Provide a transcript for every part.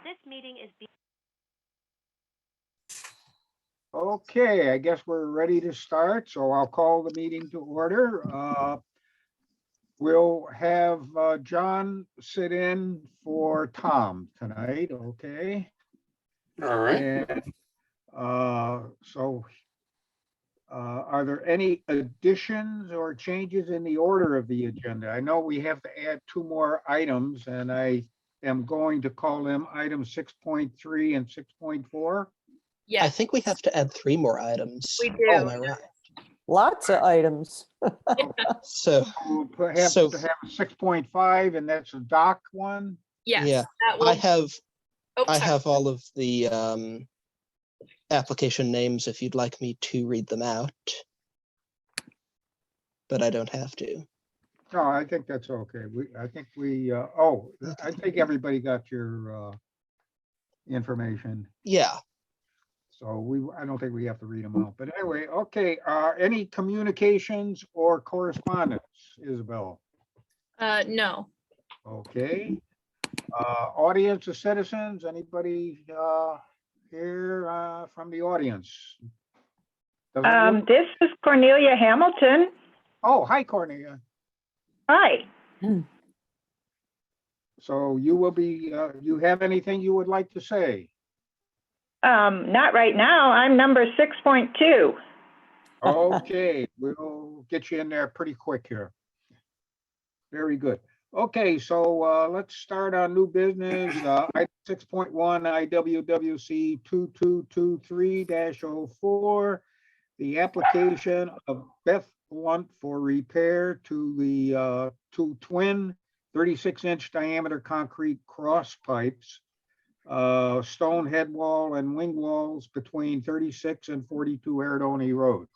This meeting is being. Okay, I guess we're ready to start, so I'll call the meeting to order. We'll have John sit in for Tom tonight, okay? All right. And are there any additions or changes in the order of the agenda? I know we have to add two more items, and I am going to call them items 6.3 and 6.4. I Yes, think we have to add 3 more items. we Oh, do. am I right? Lots of items. So, We'll have So- to have 6.5, and that's a doc one. Yes, yeah, that will. I have Oh, I sorry. have all of the application names if you'd like me to read them out, but I don't have to. No, I think that's okay. I think everybody got your information. Yeah, So I don't think we have to read them out. But anyway, okay, any communications or correspondence, Isabel? No. Okay. Audience of citizens, anybody here from the audience? Doesn't look- This is Cornelia Hamilton. Oh, hi, Cornelia. Hi. So you will be, you have anything you would like to say? Not right now. I'm number 6.2. Okay, we'll get you in there pretty quick here. Very good. Okay, so let's start on new business. Item 6.1 IWWC 2223-04. The application of Beth Blunt for repair to the two twin 36-inch diameter concrete cross pipes, stone head wall and wing walls between 36 and 42 Ardoni Road.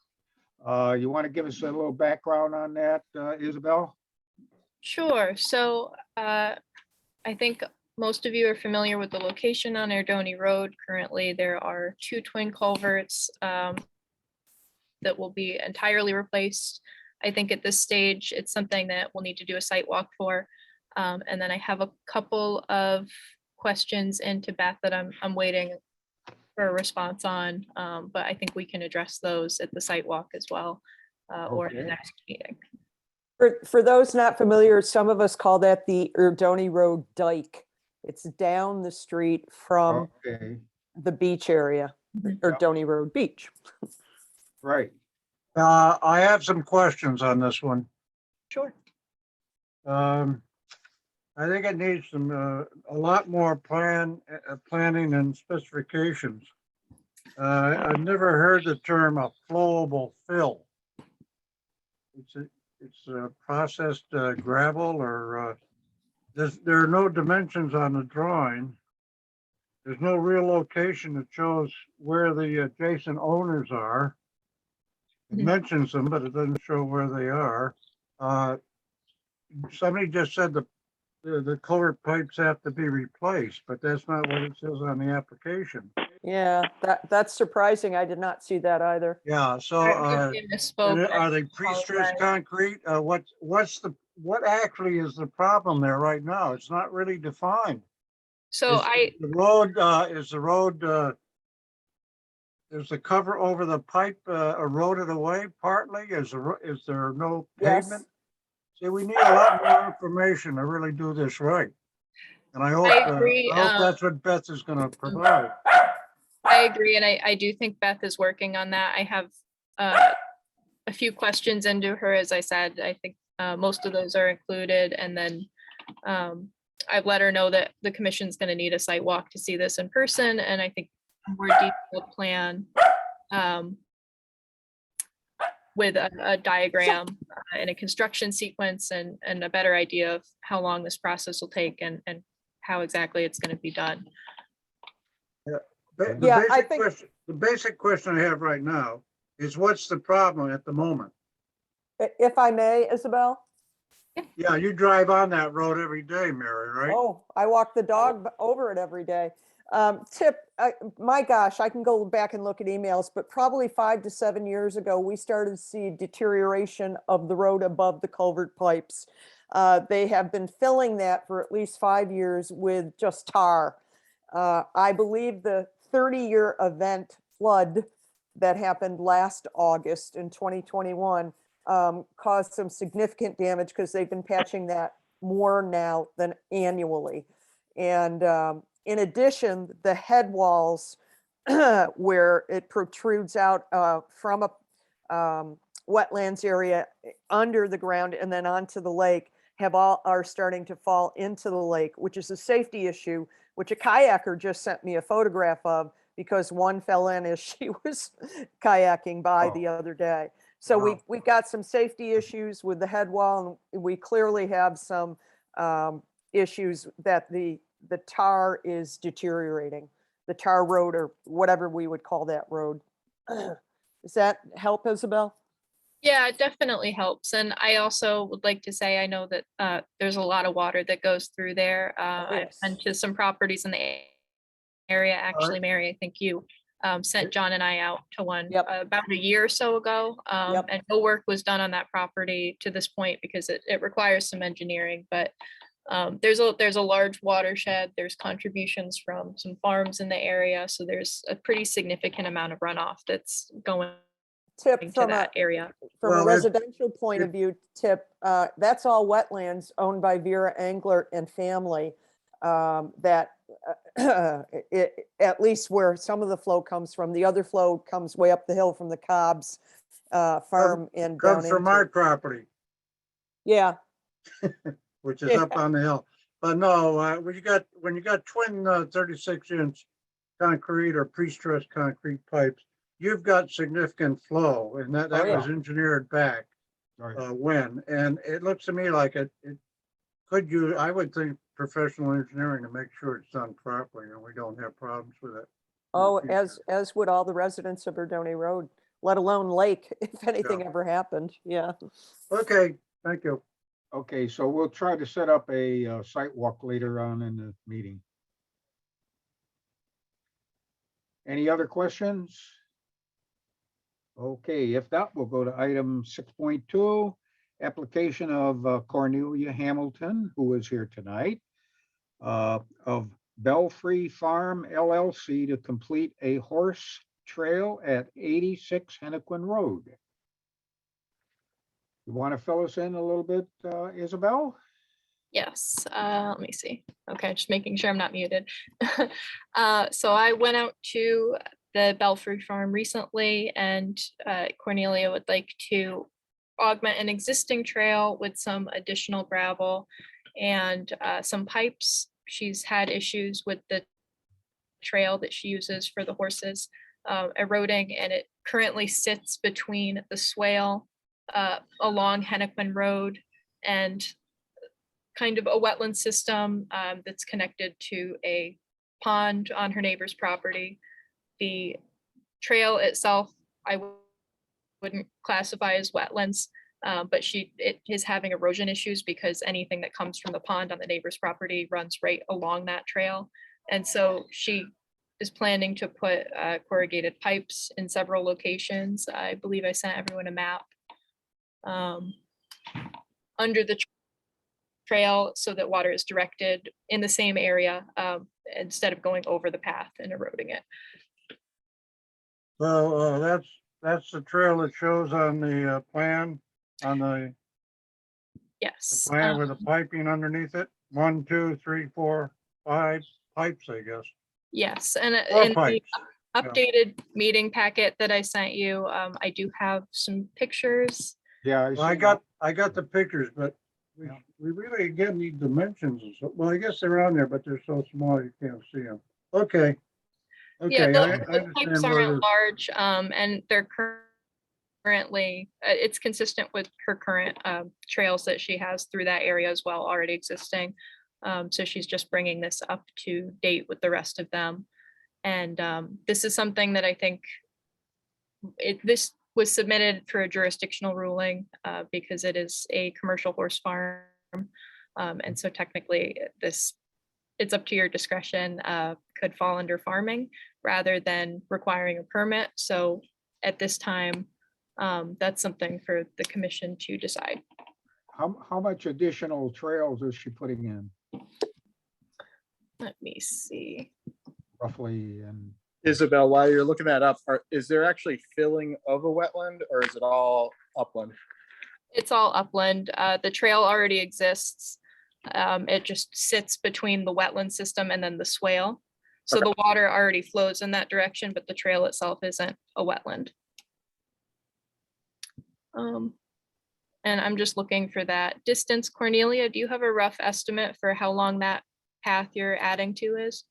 You want to give us a little background on that, Isabel? Sure. So I think most of you are familiar with the location on Ardoni Road. Currently, there are 2 twin culverts that will be entirely replaced. I think at this stage, it's something that we'll need to do a site walk for. And then I have a couple of questions into Beth that I'm waiting for a response on. But I think we can address those at the site walk as well, or in the Okay. next meeting. For those not familiar, some of us call that the Ardoni Road Dike. It's down the street from Okay, the beach area, Ardoni Road Beach. right. I have some questions on this one. Sure. I think it needs some, a lot more planning and specifications. I've never heard the term a flowable fill. It's a processed gravel, or there are no dimensions on the drawing. There's no real location that shows where the adjacent owners are. It mentions them, but it doesn't show where they are. Somebody just said the culvert pipes have to be replaced, but that's not what it says on the application. Yeah, that's surprising. I did not see that either. Yeah, so I misspoke. are they pre-stressed concrete? What actually is the problem there right now? It's not really defined. So Is the road, is the cover over the pipe eroded away partly? Is there no Yes. pavement? See, we need a lot more information to really do this right. And I hope, agree, I hope that's what Beth is gonna provide. I agree, and I do think Beth is working on that. I have a few questions into her, as I said. I think most of those are included, and then I've let her know that the commission's going to need a site walk to see this in person, and I think a more detailed plan with a diagram and a construction sequence and a better idea of how long this process will take and how exactly it's going to be done. Yeah, I think- The basic question I have right now is what's the problem at the moment? If I may, Isabel? Yeah, you drive on that road every day, Mary, right? Oh, I walk the dog over it every day. Tip, my gosh, I can go back and look at emails, but probably 5 to 7 years ago, we started to see deterioration of the road above the culvert pipes. They have been filling that for at least 5 years with just tar. I believe the 30-year event flood that happened last August in 2021 caused some significant damage because they've been patching that more now than annually. And in addition, the head walls where it protrudes out from a wetlands area under the ground and then onto the lake are starting to fall into the lake, which is a safety issue, which a kayaker just sent me a photograph of because one fell in as she was kayaking by the other day. So Wow. we've got some safety issues with the head wall, and we clearly have some issues that the tar is deteriorating, the tar road or whatever we would call that road. Does that help, Isabel? Yeah, it definitely helps. And I also would like to say, I know that there's a lot of water that goes through there. I've Yes. been to some properties in the area. Actually, Mary, I think you sent John and I out to one Yep. about a year or so ago. Yep. And no work was done on that property to this point because it requires some engineering. But there's a large watershed. There's contributions from some farms in the area. So there's a pretty significant amount of runoff that's going Tip to from a that area. From a Well, residential point of view, Tip, that's all wetlands owned by Vera Englert and family. That at least where some of the flow comes from, the other flow comes way up the hill from the Cobb's farm and down Comes from my into. property, Yeah, which is up on the hill. But no, when you got twin 36-inch concrete or pre-stressed concrete pipes, you've got significant flow, and that Oh, yeah. was engineered back Right. and it looks to me like it could use, I would think, professional engineering to make sure it's done properly and we don't have problems with it. oh, in the future. as would all the residents of Erdoney Road, let alone Lake, if anything ever happened, yeah. Okay, thank you. Okay, so we'll try to set up a site walk later on in the meeting. Any other questions? Okay, if not, we'll go to item 6.2, application of Cornelia Hamilton, who is here tonight, of Belfry Farm LLC to complete a horse trail at 86 Hennequin Road. You want to fill us in a little bit, Isabel? Yes, let me see. Okay, just making sure I'm not muted. So I went out to the Belfry Farm recently, and Cornelia would like to augment an existing trail with some additional gravel and some pipes. She's had issues with the trail that she uses for the horses eroding, and it currently sits between the swale along Hennequin Road and kind of a wetland system that's connected to a pond on her neighbor's property. The trail itself, I wouldn't classify as wetlands, but it is having erosion issues because anything that comes from the pond on the neighbor's property runs right along that trail. And so she is planning to put corrugated pipes in several locations. I believe I sent everyone a map under the trail so that water is directed in the same area instead of going over the path and eroding it. So that's the trail that shows on the plan, on the Yes. plan with the piping underneath it. 1, 2, 3, 4, 5 pipes, I guess. Yes, and Four in the pipes. Yeah. updated meeting packet that I sent you, I do have some pictures. Yeah. Well, I got the pictures, but we really again need dimensions. Well, I guess they're on there, but they're so small you can't see them. Okay. Yeah, Okay, the I pipes understand what it aren't is. large, and they're currently, it's consistent with her current trails that she has through that area as well, already existing. So she's just bringing this up to date with the rest of them. And this is something that I think this was submitted for a jurisdictional ruling because it is a commercial horse farm. And so technically it's up to your discretion, could fall under farming rather than requiring a permit. So at this time, that's something for the commission to decide. How much additional trails is she putting in? Let me see. roughly, and Isabel, while you're looking that up, is there actually filling of a wetland or is it all upland? It's all upland. The trail already exists. It just sits between the wetland system and then the swale. So the water already flows in that direction, but the trail itself isn't a wetland. And I'm just looking for that distance. Cornelia, do you have a rough estimate for how long that path you're adding to is?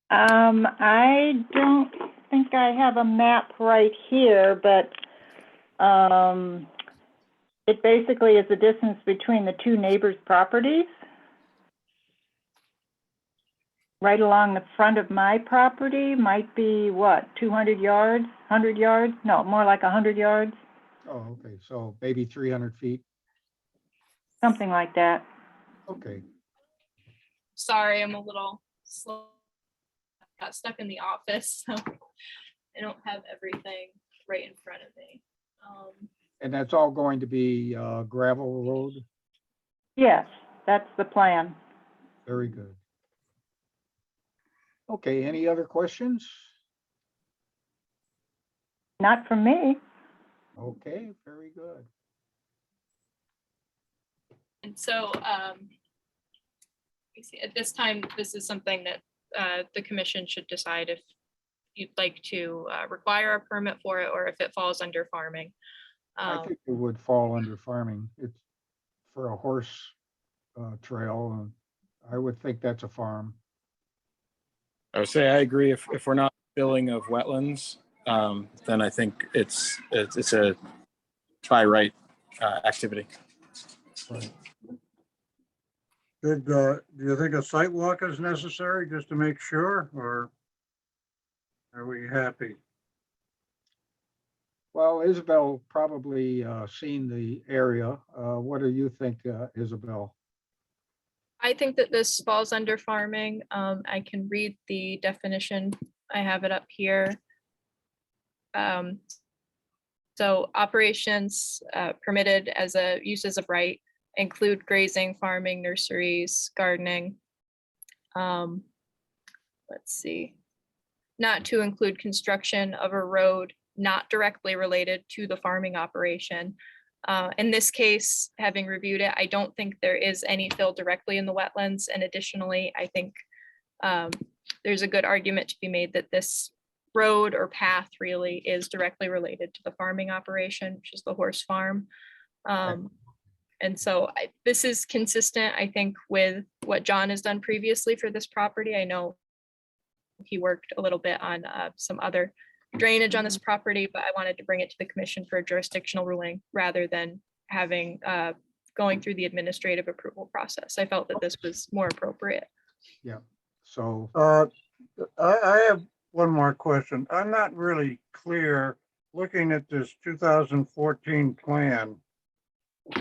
I don't think I have a map right here, but it basically is the distance between the two neighbors' properties. Right along the front of my property might be what, 200 yards, 100 yards? No, more like 100 yards, oh, okay, so maybe 300 feet. something like that. Okay, Sorry, I'm a little slow. Got stuck in the office, so I don't have everything right in front of me. and that's all going to be gravel road? Yes, that's the plan. Very good. Okay, any other questions? Not from me. Okay, very good. And so you see, at this time, this is something that the commission should decide if you'd like to require a permit for it or if it falls under farming. I think it would fall under farming. It's for a horse trail, and I would think that's a farm. I would say I agree. If we're not filling of wetlands, then I think it's a by right activity. Right. Do you think a site walk is necessary just to make sure, or are we happy? Well, Isabel probably seen the area. What do you think, Isabel? I think that this falls under farming. I can read the definition. I have it up here. So operations permitted as a uses of right include grazing, farming, nurseries, gardening. Let's see. Not to include construction of a road not directly related to the farming operation. In this case, having reviewed it, I don't think there is any fill directly in the wetlands. And additionally, I think there's a good argument to be made that this road or path really is directly related to the farming operation, which is the horse farm. And so this is consistent, I think, with what John has done previously for this property. I know he worked a little bit on some other drainage on this property, but I wanted to bring it to the commission for a jurisdictional ruling rather than having going through the administrative approval process. I felt that this was more appropriate. Yeah, so I have one more question. I'm not really clear, looking at this 2014 plan.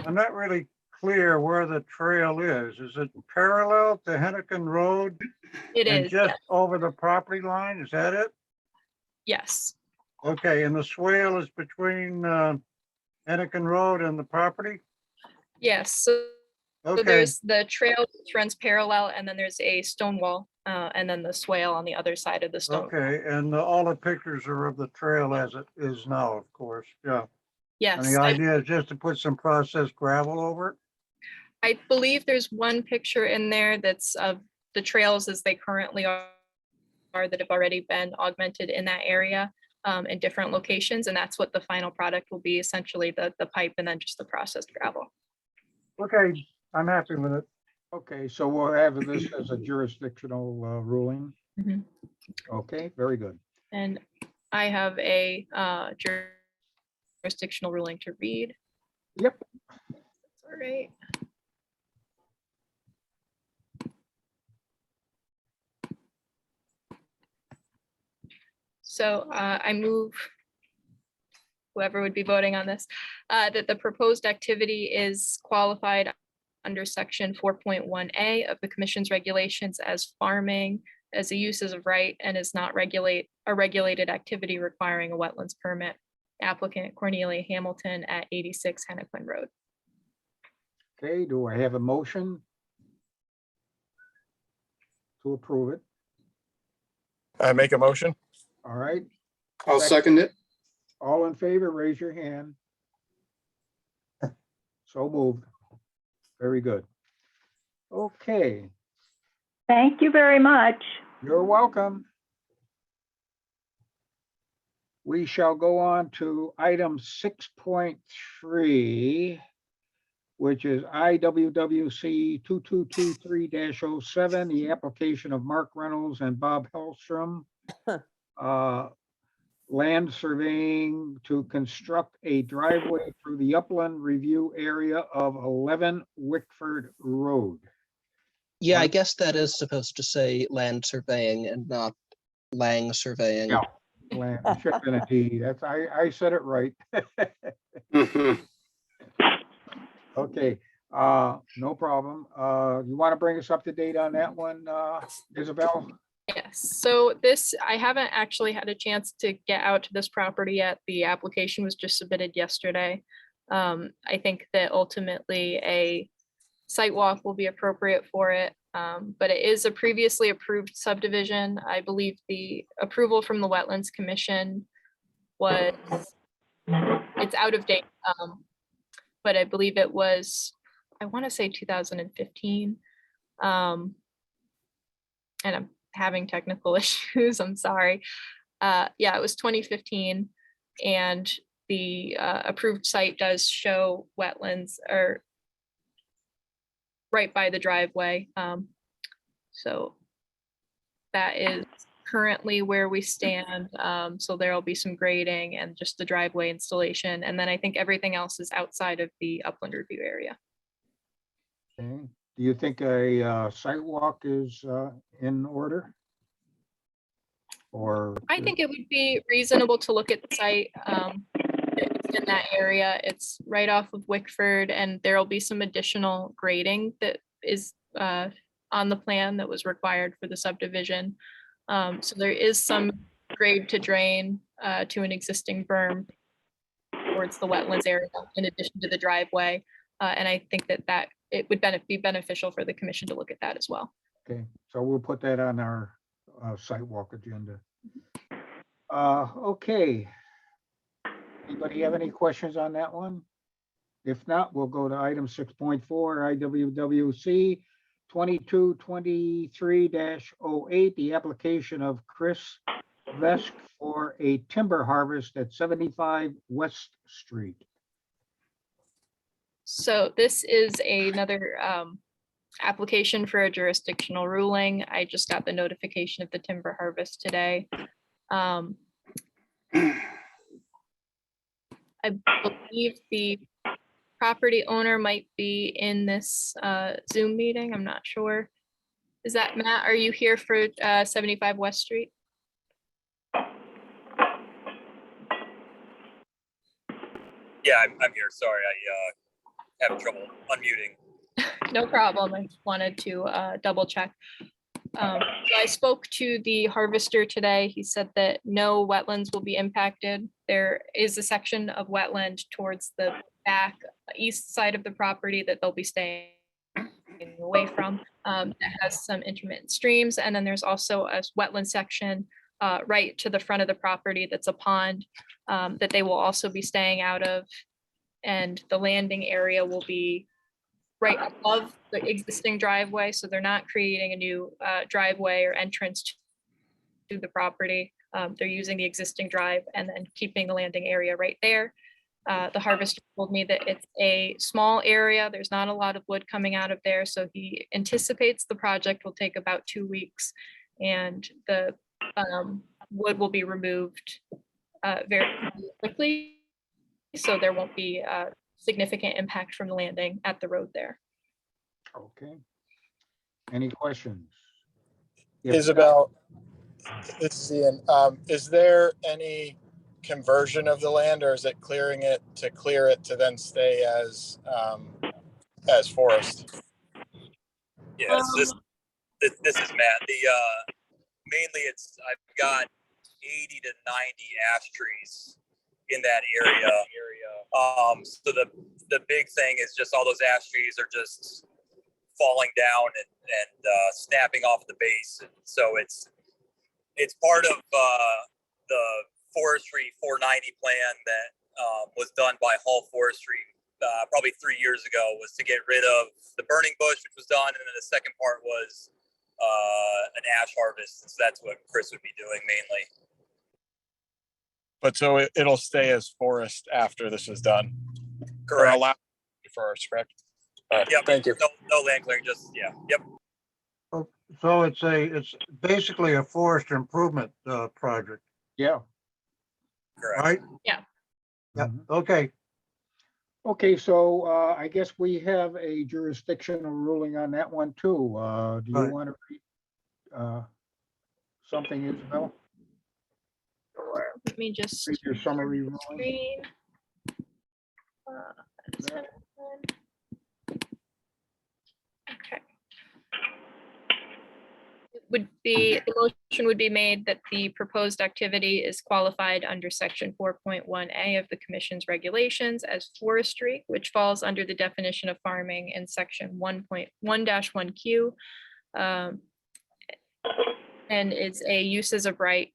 I'm not really clear where the trail is. Is it parallel to Hennecken Road? It And is, just yes. over the property line? Is that it? Yes. Okay, and the swale is between Hennecken Road and the property? Yes. So Okay, there's the trail which runs parallel, and then there's a stone wall, and then the swale on the other side of the stone. okay, and all the pictures are of the trail as it is now, of course, yeah. And Yes, the idea is just to put some processed gravel over it? I believe there's one picture in there that's of the trails as they currently are that have already been augmented in that area in different locations. And that's what the final product will be, essentially the pipe and then just the processed gravel. Okay, I'm happy with it. okay, so we'll have this as a jurisdictional ruling. Mhm. Okay, very good. And I have a jurisdictional ruling to read. Yep. All right. So I move, whoever would be voting on this, that the proposed activity is qualified under section 4.1A of the commission's regulations as farming as a uses of right and is not a regulated activity requiring a wetlands permit. Applicant Cornelia Hamilton at 86 Hennequin Road. Okay, do I have a motion to approve it? I make a motion. All right, I'll second it. all in favor, raise your hand. So moved. Very good. Okay, Thank you very much. you're welcome. We shall go on to item 6.3, which is IWWC 2223-07, the application of Mark Reynolds and Bob Hellstrom. Land surveying to construct a driveway through the upland review area of 11 Wickford Road. Yeah, I guess that is supposed to say land surveying and not Lang surveying. Yeah. Land, it should have been a D. That's, I said it right. Mhm. Okay, no problem. You want to bring us up to date on that one, Isabel? Yes, so this, I haven't actually had a chance to get out to this property yet. The application was just submitted yesterday. I think that ultimately a site walk will be appropriate for it. But it is a previously approved subdivision. I believe the approval from the Wetlands Commission was, it's out of date. But I believe it was, I want to say 2015. And I'm having technical issues, I'm sorry. Yeah, it was 2015, and the approved site does show wetlands or right by the driveway. So that is currently where we stand. So there'll be some grading and just the driveway installation. And then I think everything else is outside of the upland review area. Okay. Do you think a site walk is in order? Or? I think it would be reasonable to look at the site. It's in that area. It's right off of Wickford, and there'll be some additional grading that is on the plan that was required for the subdivision. So there is some grade to drain to an existing berm towards the wetlands area in addition to the driveway. And I think that it would be beneficial for the commission to look at that as well. Okay, so we'll put that on our site walk agenda. Okay. Anybody have any questions on that one? If not, we'll go to item 6.4, IWWC 2223-08, the application of Chris Vesk for a timber harvest at 75 West Street. So this is another application for a jurisdictional ruling. I just got the notification of the timber harvest today. I believe the property owner might be in this Zoom meeting. I'm not sure. Is that Matt? Are you here for 75 West Street? Yeah, I'm here. Sorry, I have trouble unmuting. No problem. I just wanted to double check. So I spoke to the harvester today. He said that no wetlands will be impacted. There is a section of wetland towards the back east side of the property that they'll be staying away from. That has some intermittent streams. And then there's also a wetland section right to the front of the property that's a pond that they will also be staying out of. And the landing area will be right above the existing driveway. So they're not creating a new driveway or entrance to the property. They're using the existing drive and then keeping the landing area right there. The harvester told me that it's a small area. There's not a lot of wood coming out of there. So he anticipates the project will take about 2 weeks and the wood will be removed very quickly. So there won't be significant impact from the landing at the road there. Okay. Any questions? If Isabel, this is Ian. Is there any conversion of the land, or is it clearing it to clear it to then stay as forest? Yeah, this is Matt. Mainly I've got 80 to 90 ash trees in that area. So the big thing is just all those ash trees are just falling down and snapping off the base. And so it's It's part of the forestry 490 plan that was done by Hall Forestry probably 3 years ago, was to get rid of the burning bush, which was done, and then the second part was an ash harvest. So that's what Chris would be doing mainly. But so it'll stay as forest after this is done. Or Correct. allow forest, correct? Yep. Thank you. No land clearing, just, yeah, yep. So it's basically a forest improvement project, Yeah. Correct. right? Yeah. Yeah, Mhm. okay. Okay, so I guess we have a jurisdictional ruling on that one too. Do you Right. want to read something, Isabel? Sure. Let me just. Read your summary ruling. Screen. Okay. The motion would be made that the proposed activity is qualified under section 4.1A of the commission's regulations as forestry, which falls under the definition of farming in section 1.1-1Q. And is a uses of right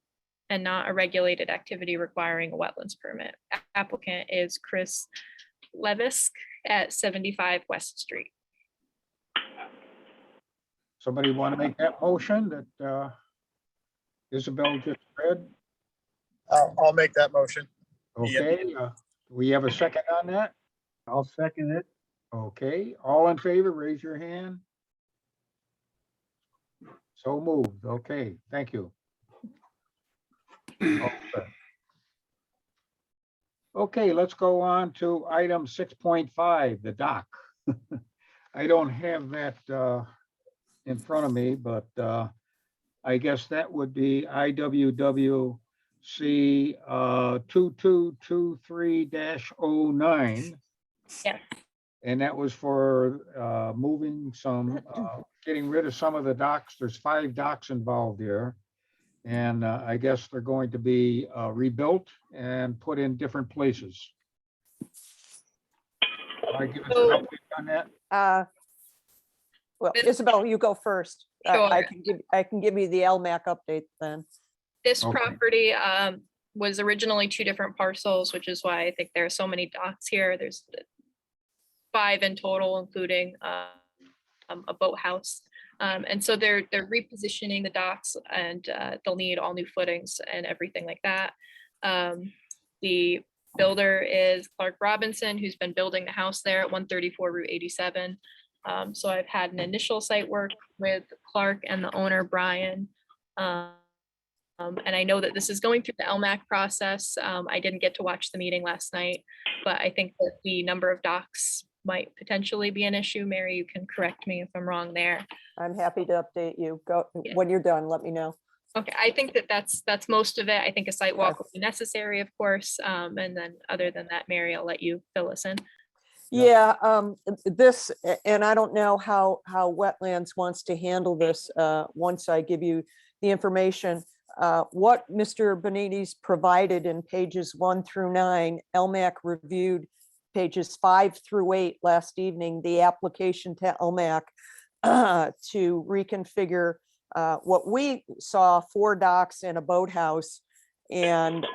and not a regulated activity requiring a wetlands permit. Applicant is Chris Levisk at 75 West Street. Somebody want to make that motion that Isabel just read? I'll make that motion. Okay, we have a second on that? I'll second it. Okay, all in favor, raise your hand. So moved. Okay, thank you. Okay, let's go on to item 6.5, the dock. I don't have that in front of me, but I guess that would be IWWC 2223-09. Yes. And that was for moving some, getting rid of some of the docks. There's 5 docks involved here. And I guess they're going to be rebuilt and put in different places. Can I give us an update on that? Well, This- Isabel, you go first. I Sure. can give you the LMAC update then. This Okay. property was originally 2 different parcels, which is why I think there are so many docks here. There's 5 in total, including a boathouse. And so they're repositioning the docks, and they'll need all new footings and everything like that. The builder is Clark Robinson, who's been building the house there at 134 Route 87. So I've had an initial site work with Clark and the owner, Brian. And I know that this is going through the LMAC process. I didn't get to watch the meeting last night, but I think that the number of docks might potentially be an issue. Mary, you can correct me if I'm wrong there. I'm happy to update you. Go, Yeah. when you're done, let me know. Okay, I think that that's most of it. I think a site walk Okay. will be necessary, of course. And then other than that, Mary, I'll let you fill us in. Yeah, this, and I don't know how Wetlands wants to handle this once I give you the information. What Mr. Benitez provided in pages 1 through 9, LMAC reviewed pages 5 through 8 last evening, the application to LMAC to reconfigure what we saw, 4 docks and a boathouse. And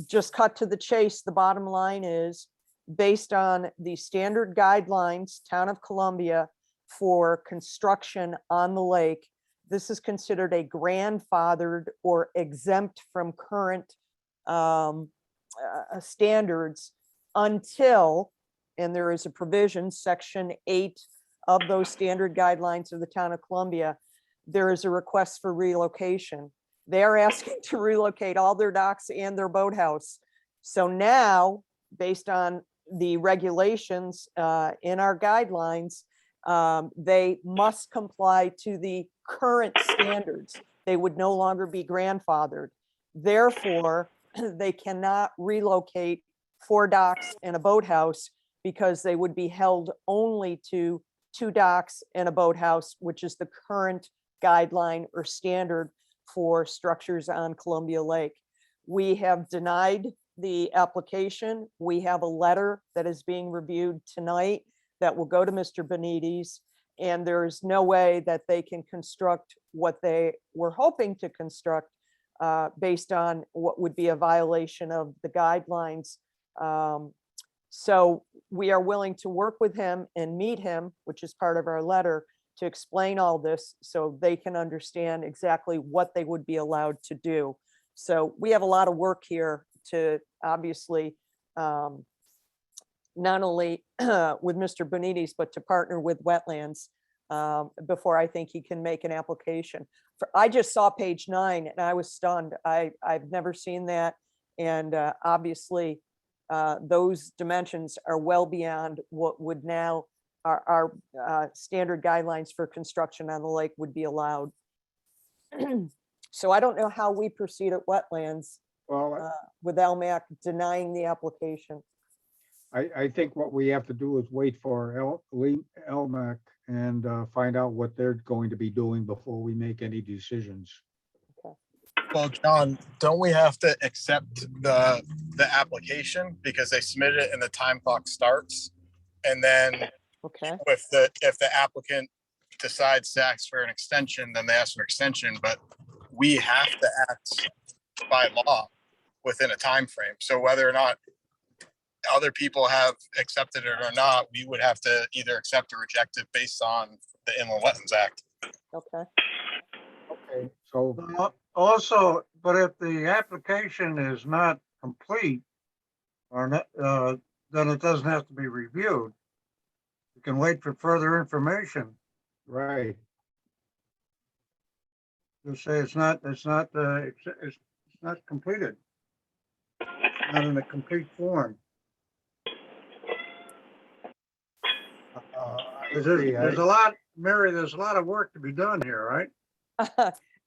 just cut to the chase, the bottom line is, based on the standard guidelines, Town of Columbia, for construction on the lake, this is considered a grandfathered or exempt from current standards until, and there is a provision, section 8 of those standard guidelines of the Town of Columbia, there is a request for relocation. They're asking to relocate all their docks and their boathouse. So now, based on the regulations in our guidelines, they must comply to the current standards. They would no longer be grandfathered. Therefore, they cannot relocate 4 docks and a boathouse because they would be held only to 2 docks and a boathouse, which is the current guideline or standard for structures on Columbia Lake. We have denied the application. We have a letter that is being reviewed tonight that will go to Mr. Benitez. and there's no way that they can construct what they were hoping to construct based on what would be a violation of the guidelines. So we are willing to work with him and meet him, which is part of our letter, to explain all this so they can understand exactly what they would be allowed to do. So we have a lot of work here to obviously not only with Mr. Bonides, but to partner with Wetlands before I think he can make an application. I just saw page 9 and I was stunned. I've never seen that. And obviously those dimensions are well beyond what would now our standard guidelines for construction on the lake would be allowed. So I don't know how we proceed at Wetlands Well, with LMAC denying the application. I think what we have to do is wait for LMAC and find out what they're going to be doing before we make any decisions. Well, John, don't we have to accept the application because they submitted it and the time clock starts? And then Okay, if the applicant decides to ask for an extension, then they ask for extension, but we have to act by law within a time frame. So whether or not other people have accepted it or not, we would have to either accept or reject it based on the Inland Wetlands Act. okay. Okay, so Also, but if the application is not complete or not, then it doesn't have to be reviewed. You can wait for further information. right, Just say it's not completed. It's not in a complete form. There's a lot, Mary, there's a lot of work to be done here, right?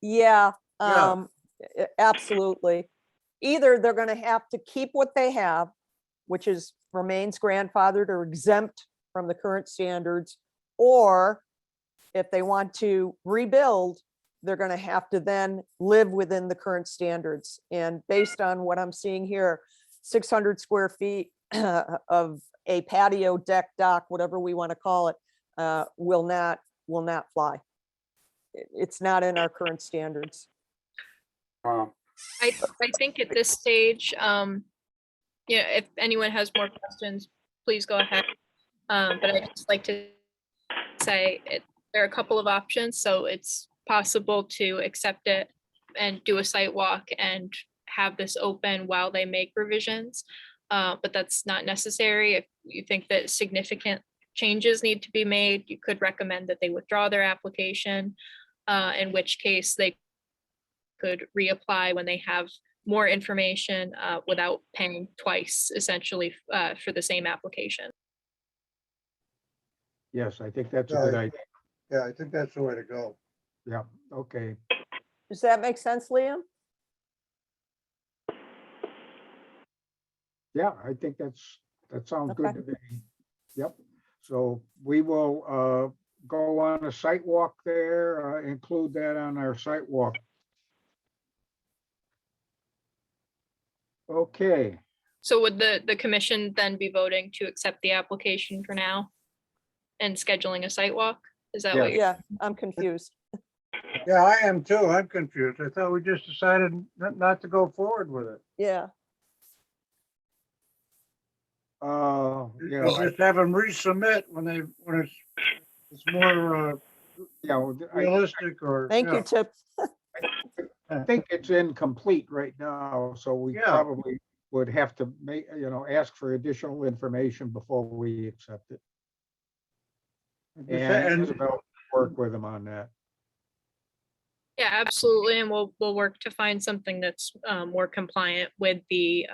Yeah, Yeah. absolutely. Either they're gonna have to keep what they have, which is remains grandfathered or exempt from the current standards, or if they want to rebuild, they're gonna have to then live within the current standards. And based on what I'm seeing here, 600 square feet of a patio deck dock, whatever we want to call it, will not fly. It's not in our current standards. I think at this stage, if anyone has more questions, please go ahead. But I'd just like to say there are a couple of options. So it's possible to accept it and do a site walk and have this open while they make revisions. But that's not necessary. If you think that significant changes need to be made, you could recommend that they withdraw their application, in which case they could reapply when they have more information without paying twice, essentially, for the same application. yes, I think that's a good idea. Yeah, I think that's the way to go. Yeah, okay. Does that make sense, Liam? Yeah, I think that sounds good Okay. to me. Yep. So we will go on a site walk there, include that on our site walk. Okay, So would the commission then be voting to accept the application for now and scheduling a site walk? Is that what you're? Yeah, I'm confused. Yeah, I am too. I'm confused. I thought we just decided not to go forward with it. Yeah, yeah, We'll just have them resubmit when it's more yeah, well, realistic or. thank yeah. you, Tip. I think it's incomplete right now, so we Yeah. probably would have to make, ask for additional information before we accept it. And Isabel work with them on that. Yeah, absolutely. And we'll work to find something that's more compliant with the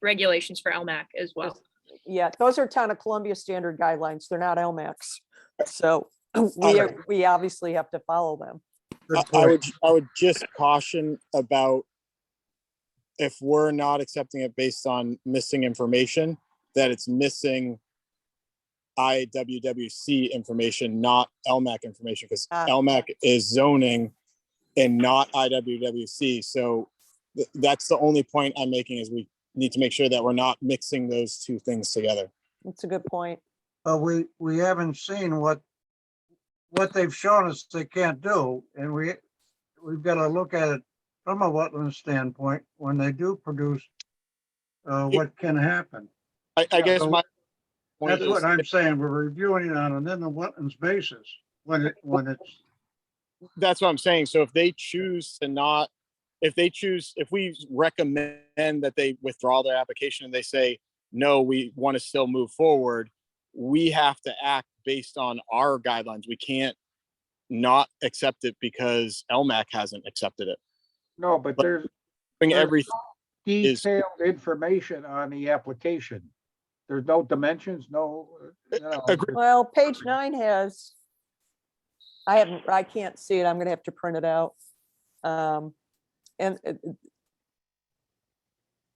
regulations for LMAC as well. Yeah, those are Town of Columbia standard guidelines. They're not LMAX. So Okay. we obviously have to follow them. Good I point. would just caution about if we're not accepting it based on missing information, that it's missing IWWC information, not LMAC information, because Ah. LMAC is zoning and not IWWC. So that's the only point I'm making, is we need to make sure that we're not mixing those two things together. That's a good point. but we haven't seen what they've shown us they can't do. And we've got to look at it from a wetland standpoint when they do produce what can happen. I guess So my point that's what is, I'm saying. We're reviewing it on an in the wetlands basis when it's, that's what I'm saying. So if they choose to not, if we recommend that they withdraw their application and they say, no, we want to still move forward, we have to act based on our guidelines. We can't not accept it because LMAC hasn't accepted it. No, but But there's Bring There's everything. detailed information on the application. There's no dimensions, no, Agree. Well, page 9 has, I can't see it. I'm gonna have to print it out. And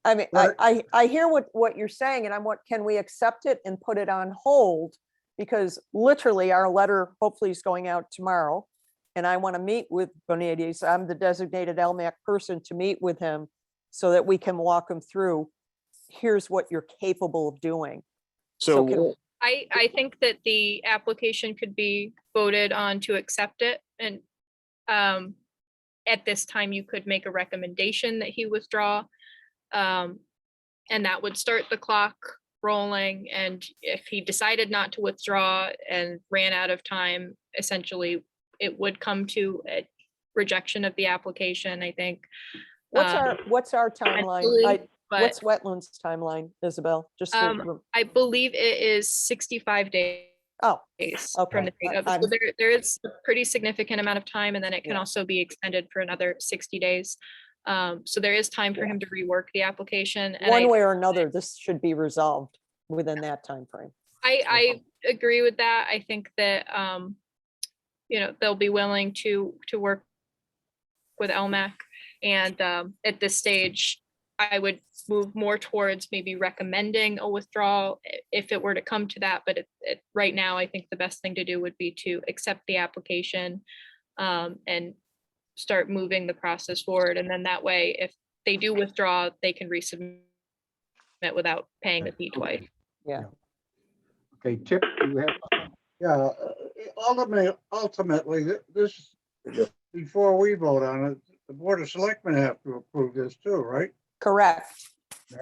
I mean, Right. I hear what you're saying, and can we accept it and put it on hold? Because literally our letter hopefully is going out tomorrow. And I want to meet with Bonades. I'm the designated LMAC person to meet with him so that we can walk him through. Here's what you're capable of doing. So can- I think that the application could be voted on to accept it, and at this time, you could make a recommendation that he withdraw. And that would start the clock rolling, and if he decided not to withdraw and ran out of time, essentially, it would come to a rejection of the application, I think. What's our timeline? Mentally, but What's wetlands timeline, Isabel? Just to, I believe it is 65 days. oh, From okay. the date of, I'm- so there is a pretty significant amount of time, and then it can Yeah. also be extended for another 60 days. So there is time for him to rework the application. And one way or another, this should be resolved within that time frame. I agree with that. I think that, they'll be willing to work with LMAC. And at this stage, I would move more towards maybe recommending a withdrawal if it were to come to that. But right now, I think the best thing to do would be to accept the application and start moving the process forward. And then that way, if they do withdraw, they can resubmit without paying the fee twice. Yeah. Okay, Tip, you have, yeah, ultimately, this, before we vote on it, the Board of Selectmen have to approve this too, right? Correct.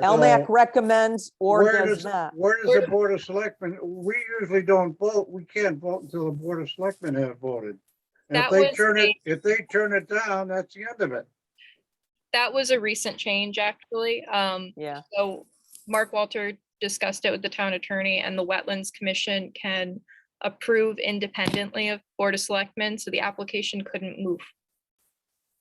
LMAC So recommends or where does not. Where does the Board of Selectmen, we usually don't vote, we can't vote until the Board of Selectmen have voted. And if That they was turn it, a- if they turn it down, that's the end of it. That was a recent change, actually. Yeah. So Mark Walter discussed it with the town attorney, and the Wetlands Commission can approve independently of Board of Selectmen, so the application couldn't move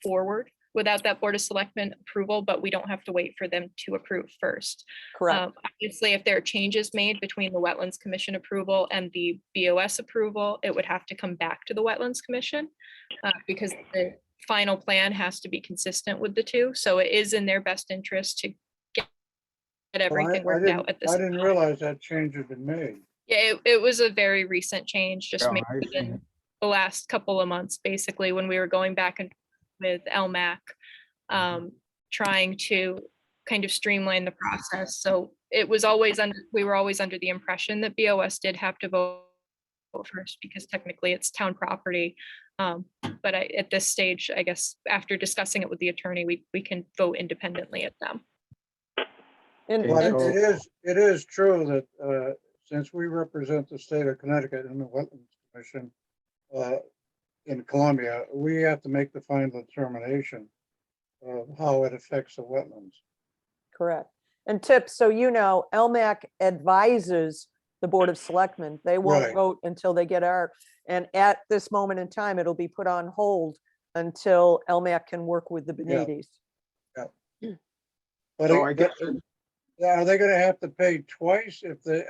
forward without that Board of Selectmen approval, but we don't have to wait for them to approve first. Correct. Obviously, if there are changes made between the Wetlands Commission approval and the BOS approval, it would have to come back to the Wetlands Commission because the final plan has to be consistent with the two. So it is in their best interest to get everything worked out at this I didn't time. realize that change had been made. Yeah, it was a very recent change, just Yeah, maybe I see. in the last couple of months, basically, when we were going back and with LMAC, trying to kind of streamline the process. So it was always we were always under the impression that BOS did have to vote first because technically it's town property. But at this stage, I guess, after discussing it with the attorney, we can vote independently of them. And, Okay, But so- it is true that since we represent the state of Connecticut in the Wetlands Commission in Columbia, we have to make the final determination of how it affects the wetlands. correct. And Tip, so LMAC advises the Board of Selectmen. They won't Right. vote until they get and at this moment in time, it'll be put on hold until LMAC can work with the Benedis. But so I guess, are they gonna have to pay twice if they,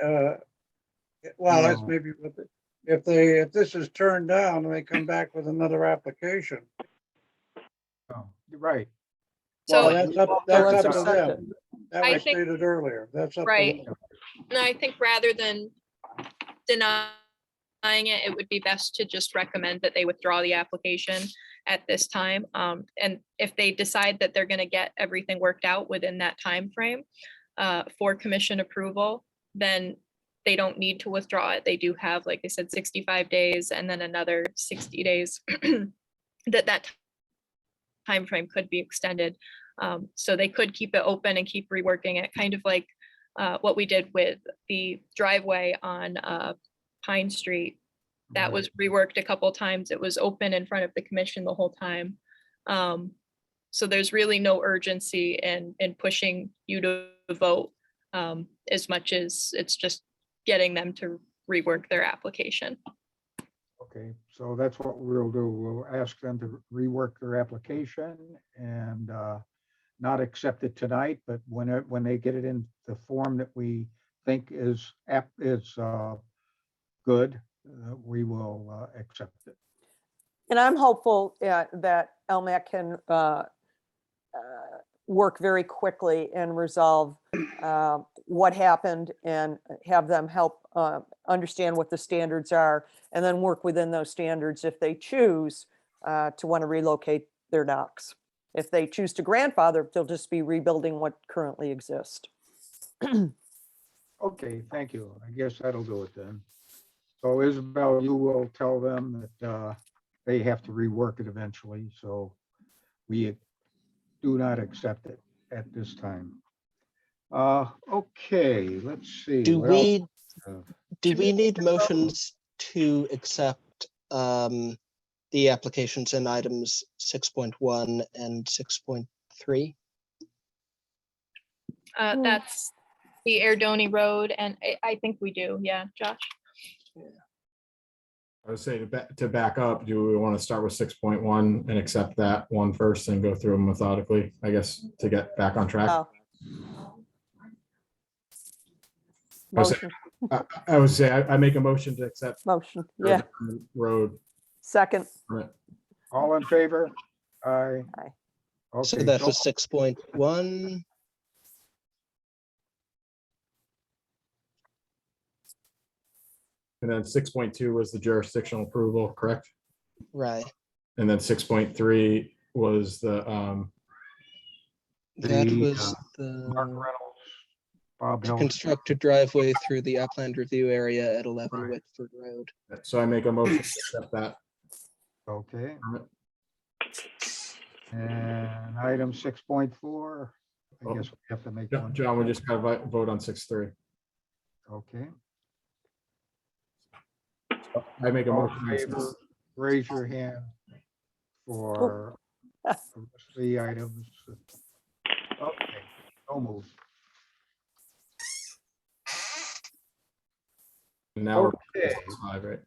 well, that's No. maybe what if this is turned down and they come back with another application? oh, right. So- Well, let's that's up to accept them. That I was think- stated earlier. That's up to Right. them. And I think rather than denying it, it would be best to just recommend that they withdraw the application at this time. And if they decide that they're going to get everything worked out within that time frame for commission approval, then they don't need to withdraw it. They do have, like I said, 65 days and then another 60 days that time frame could be extended. So they could keep it open and keep reworking it, kind of like what we did with the driveway on Pine Street. That was reworked a couple times. It was open in front of the commission the whole time. So there's really no urgency in pushing you to vote as much as it's just getting them to rework their application. Okay, so that's what we'll do. We'll ask them to rework their application and not accept it tonight, but when they get it in the form that we think is good, we will accept it. And I'm hopeful that LMAC can work very quickly and resolve what happened and have them help understand what the standards are, and then work within those standards if they choose to want to relocate their docks. If they choose to grandfather, they'll just be rebuilding what currently exists. Okay, thank you. I guess that'll do it then. So Isabel, you will tell them that they have to rework it eventually, so we do not accept it at this time. Okay, let's see. Do what else we, we have. do we need motions to accept the applications in items 6.1 and 6.3? That's the Erdoney Road, and I think we do. Yeah, Josh. I would say to back up, do we want to start with 6.1 and accept that one first and go through them methodically, I guess, to get back on track? Oh. I would say- Motion, I would say I make a motion to accept motion, yeah, road. second, All in favor? Aye. Aye. So Okay, that was 6.1. And then 6.2 was the jurisdictional approval, correct? Right. And then 6.3 was the That The, was Mark the Reynolds, Bob to Hill. construct a driveway through the upland review area at 11 Right. Whitford Road. so I make a motion to accept that. Okay, permit. and item 6.4, I Oh. guess we have to make one. John, we just gotta vote on 6.3. Okay, I make a all motion. in to favor, accept- raise your hand for the rest of the items. Okay, so move. And now we're Okay, 5, right?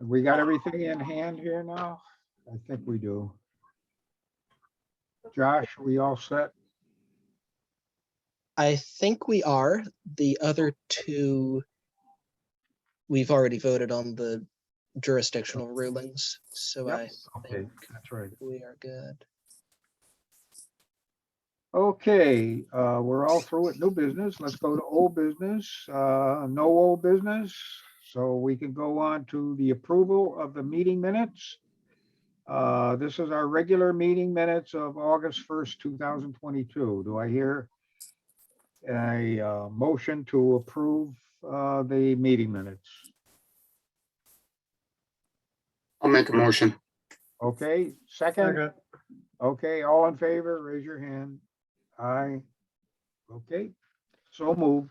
we got everything in hand here now? I think we do. Josh, we all set? I think we are. The other two, we've already voted on the jurisdictional rulings, so Yep, I Okay, think that's right. we are good. Okay, we're all through with new business. Let's go to old business. No old business. So we can go on to the approval of the meeting minutes. This is our regular meeting minutes of August 1st, 2022. Do I hear a motion to approve the meeting minutes? I'll make a motion. Okay, second. Second. Okay, all in favor, raise your hand. Aye. Okay, so move.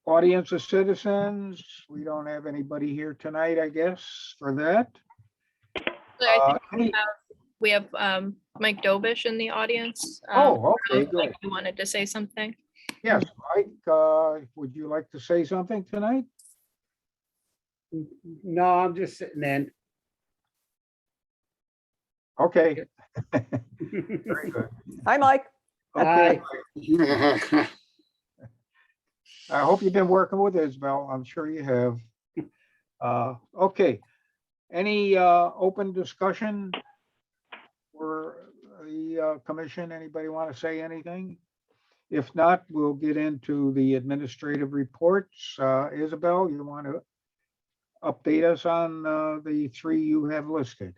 Audience of citizens, we don't have anybody here tonight, I guess, for that. So I think Any- we have Mike Dobish in the audience. Oh, okay, good. Mike, you wanted to say something? Yes, Mike, would you like to say something tonight? No, I'm just sitting in. Okay. Very good. hi, Mike. Okay, Hi. I hope you've been working with Isabel. I'm sure you have. Okay. Any open discussion for the commission? Anybody want to say anything? If not, we'll get into the administrative reports. Isabel, you want to update us on the three you have listed?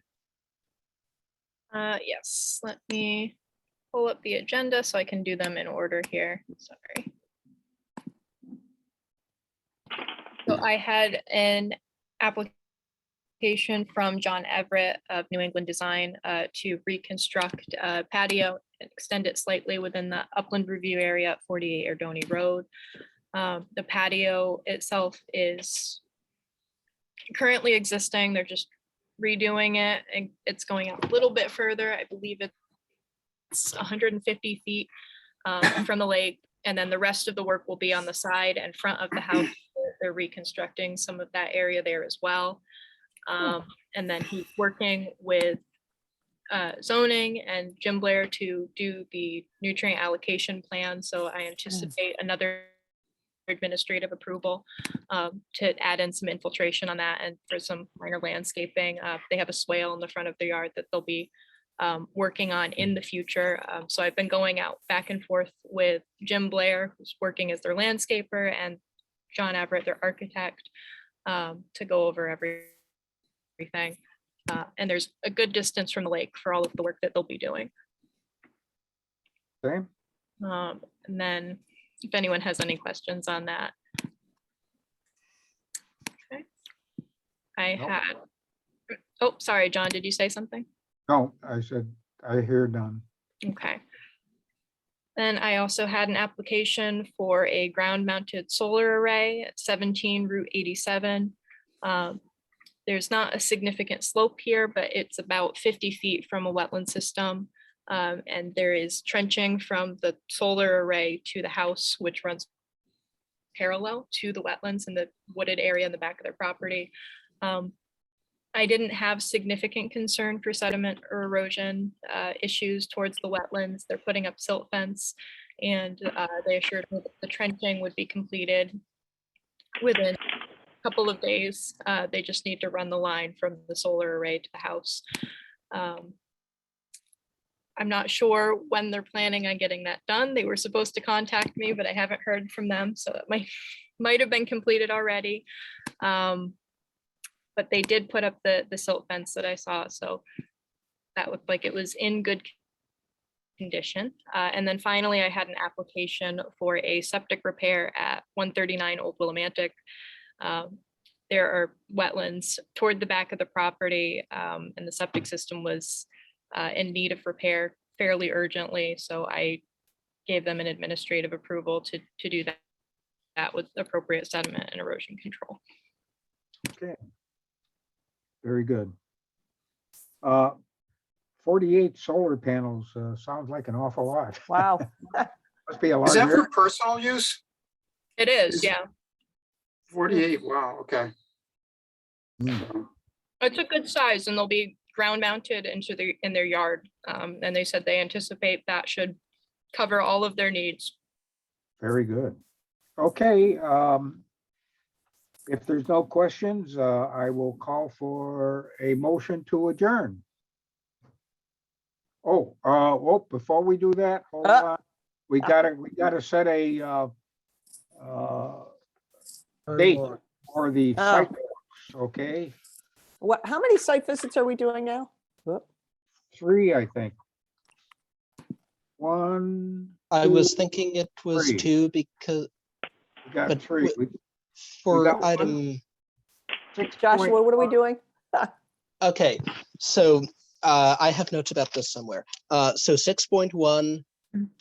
Yes, let me pull up the agenda so I can do them in order here. Sorry. So I had an application from John Everett of New England Design to reconstruct a patio and extend it slightly within the upland review area at 48 Erdoney Road. The patio itself is currently existing. They're just redoing it, and it's going out a little bit further. I believe it's 150 feet from the lake, and then the rest of the work will be on the side and front of the house. They're reconstructing some of that area there as well. And then he's working with zoning and Jim Blair to do the nutrient allocation plan. So I anticipate another administrative approval to add in some infiltration on that and for some minor landscaping. They have a swale in the front of the yard that they'll be working on in the future. So I've been going out back and forth with Jim Blair, who's working as their landscaper, and John Everett, their architect, to go over everything. And there's a good distance from the lake for all of the work that they'll be doing. Okay, And then if anyone has any questions on that. Okay. I Nope. had, oh, sorry, John, did you say something? no, I said, I hear none. Okay. Then I also had an application for a ground-mounted solar array at 17 Route 87. There's not a significant slope here, but it's about 50 feet from a wetland system. And there is trenching from the solar array to the house, which runs parallel to the wetlands in the wooded area in the back of their property. I didn't have significant concern for sediment or erosion issues towards the wetlands. They're putting up silt fence, and they assured me that the trenching would be completed within a couple of days. They just need to run the line from the solar array to the house. I'm not sure when they're planning on getting that done. They were supposed to contact me, but I haven't heard from them, so it might have been completed already. But they did put up the silt fence that I saw, so that looked like it was in good condition. And then finally, I had an application for a septic repair at 139 Old Willimantic. There are wetlands toward the back of the property, and the septic system was in need of repair fairly urgently. So I gave them an administrative approval to do that with appropriate sediment and erosion control. Okay. Very good. 48 solar panels sounds like an awful lot. Wow. Must be a large Is that area. for personal use? It is, yeah. 48, wow, okay. It's a good size, and they'll be ground mounted in their yard. And they said they anticipate that should cover all of their needs. Very good. Okay, if there's no questions, I will call for a motion to adjourn. Oh, before we do that, hold on. We gotta set a date for the site walks, okay? How many site visits are we doing now? Whoop. 3, I think. 1. I 2, was thinking it was 3. 2 because We got but 3. for got one. item, 6. Joshua, what are we doing? okay, so I have notes about this somewhere. So 6.1,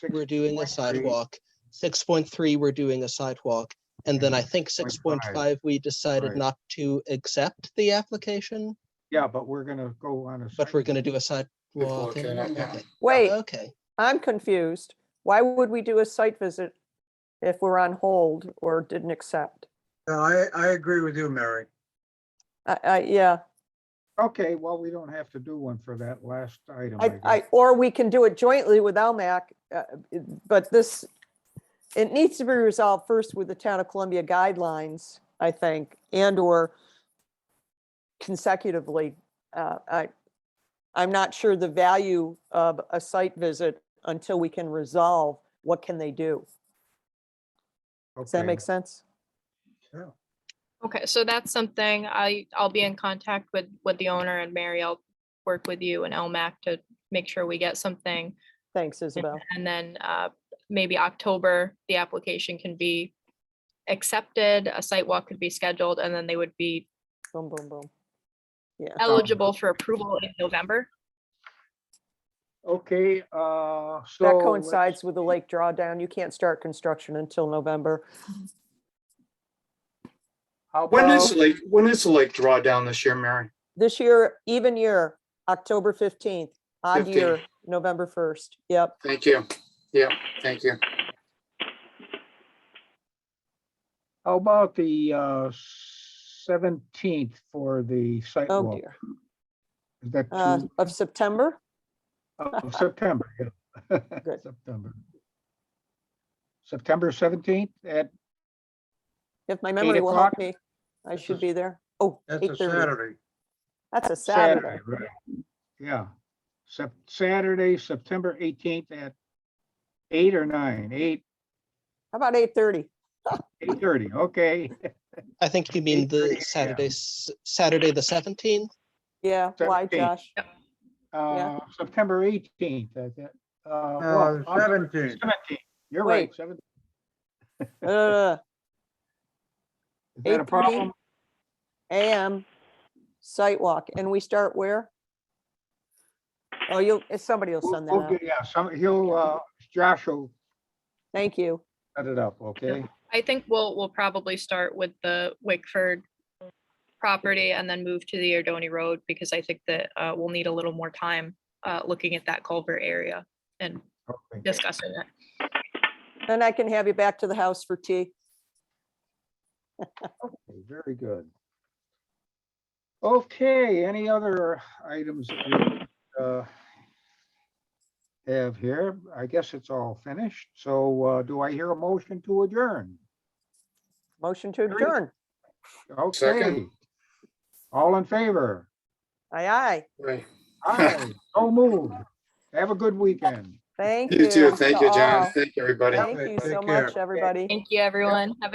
we're doing a 6.3. sidewalk. 6.3, we're doing a sidewalk. And then I think 6.5, we decided Right. not to accept the application, Yeah, but we're gonna go on a. but we're going to do a sidewalk. Sidewalk, and- yeah, yeah. okay. Wait, Okay. I'm confused. Why would we do a site visit if we're on hold or didn't accept? No, I agree with you, Mary. Yeah, Okay, well, we don't have to do one for that last item, I guess. or we can do it jointly with LMAC, but it needs to be resolved first with the Town of Columbia guidelines, I think, and or consecutively. I'm not sure the value of a site visit until we can resolve what can they do. Does that Okay. make sense? Yeah. Okay, so that's something I'll be in contact with the owner, and Mary, I'll work with you and LMAC to make sure we get something Thanks, Isabel. And then maybe October, the application can be accepted, a site walk could be scheduled, and then they would be Boom, boom, boom. Yeah. eligible for approval in November. Okay, That so. coincides with the lake drawdown. You can't start construction until November. How When is about, the lake, when is the lake drawdown this year, Mary? This year, even year, October 15th, odd 15th. year, November 1st. Yep. Thank you. Yeah, thank you. how about the 17th for the site Oh, walk? dear. Is that Of September? of September? Yeah. Good. September 17th at, If my memory will help o'clock? me, I should be there. Oh, That's a 8:30. Saturday. That's a Saturday. Right. Yeah, Saturday, September 18th at 8 or 9, 8, How about 8:30? 8:30, okay. I think you mean 8:30 the a.m. Saturday, the 17th. Yeah, why, 17th. Josh? September 18th, No, 17th. 17th, you're Wait. right, 17th. Uh, Is that a 8:30 problem? AM site walk, and we start where? Oh, somebody will send that We'll out. get- Yeah, Josh will Thank you. set it up, okay? I think we'll probably start with the Wickford property and then move to the Erdoney Road, because I think that we'll need a little more time looking at that culvert area and Okay. discussing it. Then I can have you back to the house for tea. Okay, very good. Okay, any other items that we have here? I guess it's all finished. So do I hear a motion to adjourn? Motion to adjourn. Okay. Second. All in favor? Aye, aye. Right. Aye, so moved. Have a good weekend. Thank you. You too. Thank to you, John. all. Thank you, everybody. Thank you Take so care. much, everybody. Thank you, everyone. Have a